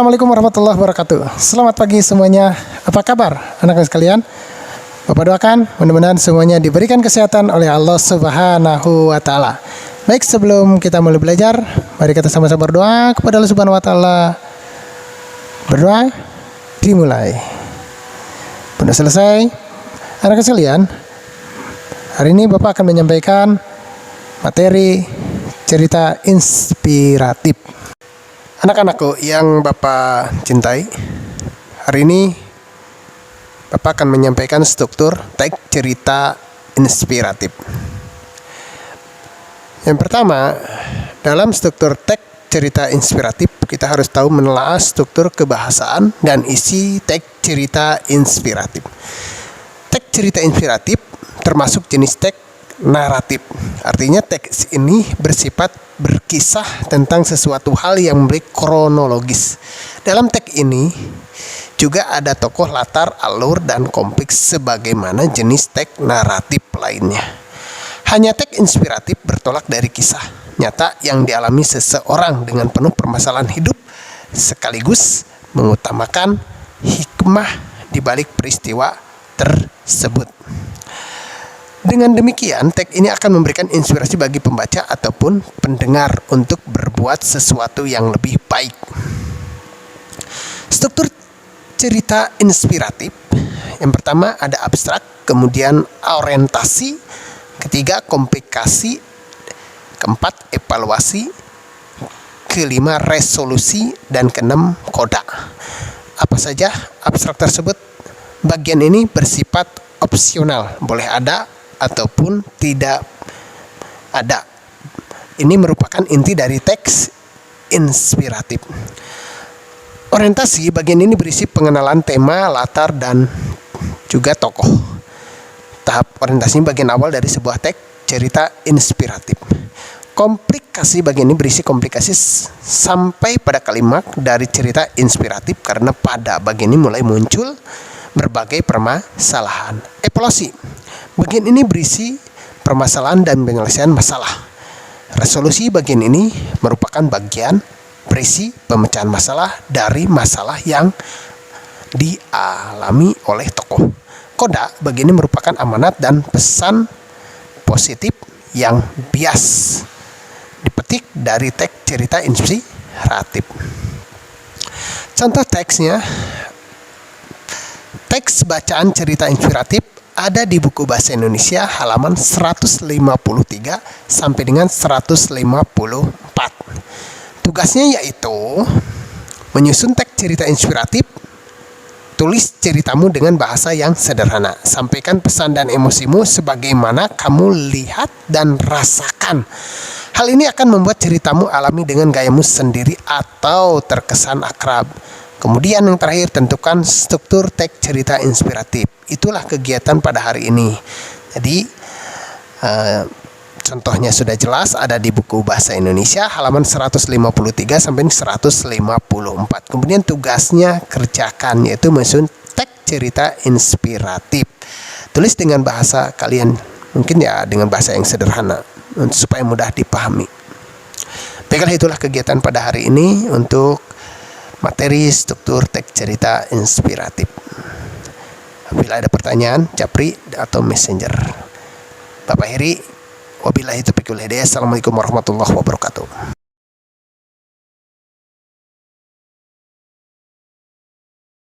Assalamualaikum warahmatullahi wabarakatuh. Selamat pagi semuanya. Apa kabar anak-anak sekalian? Bapak doakan mudah-mudahan semuanya diberikan kesehatan oleh Allah Subhanahu wa taala. Baik, sebelum kita mulai belajar, mari kita sama-sama berdoa kepada Allah Subhanahu wa taala. Berdoa dimulai. Sudah selesai? Anak-anak sekalian, hari ini Bapak akan menyampaikan materi cerita inspiratif. Anak-anakku yang Bapak cintai, hari ini Bapak akan menyampaikan struktur teks cerita inspiratif. Yang pertama, dalam struktur teks cerita inspiratif, kita harus tahu menelaah struktur kebahasaan dan isi teks cerita inspiratif. Teks cerita inspiratif termasuk jenis teks naratif. Artinya teks ini bersifat berkisah tentang sesuatu hal yang memberi kronologis. Dalam teks ini juga ada tokoh, latar, alur, dan kompleks sebagaimana jenis teks naratif lainnya. Hanya teks inspiratif bertolak dari kisah nyata yang dialami seseorang dengan penuh permasalahan hidup, sekaligus mengutamakan hikmah di balik peristiwa tersebut. Dengan demikian, teks ini akan memberikan inspirasi bagi pembaca ataupun pendengar untuk berbuat sesuatu yang lebih baik. Struktur cerita inspiratif. Yang pertama ada abstrak, kemudian orientasi, ketiga komplikasi, keempat evaluasi, kelima resolusi, dan keenam koda. Apa saja abstrak tersebut? Bagian ini bersifat opsional, boleh ada ataupun tidak ada. Ini merupakan inti dari teks inspiratif. Orientasi, bagian ini berisi pengenalan tema, latar, dan juga tokoh. Tahap orientasi bagian awal dari sebuah teks cerita inspiratif. Komplikasi, bagian ini berisi komplikasi sampai pada kalimat dari cerita inspiratif karena pada bagian ini mulai muncul berbagai permasalahan. Evaluasi, bagian ini berisi permasalahan dan penyelesaian masalah. Resolusi, bagian ini merupakan bagian berisi pemecahan masalah dari masalah yang dialami oleh tokoh. Koda, bagian ini merupakan amanat dan pesan positif yang bias dipetik dari teks cerita inspiratif. Contoh teksnya, teks bacaan cerita inspiratif ada di buku Bahasa Indonesia halaman 153 sampai dengan 154. Tugasnya yaitu menyusun teks cerita inspiratif, tulis ceritamu dengan bahasa yang sederhana, sampaikan pesan dan emosimu sebagaimana kamu lihat dan rasakan. Hal ini akan membuat ceritamu alami dengan gayamu sendiri atau terkesan akrab. Kemudian yang terakhir, tentukan struktur teks cerita inspiratif. Itulah kegiatan pada hari ini. Jadi contohnya sudah jelas, ada di buku Bahasa Indonesia halaman 153 sampai 154. Kemudian tugasnya kerjakan, yaitu menyusun teks cerita inspiratif. Tulis dengan bahasa kalian, mungkin ya dengan bahasa yang sederhana supaya mudah dipahami. Baiklah, itulah kegiatan pada hari ini untuk materi struktur teks cerita inspiratif. Bila ada pertanyaan, japri atau messenger. Bapak Heri, wabillahi taufiq wal hidayah. Assalamualaikum warahmatullahi wabarakatuh.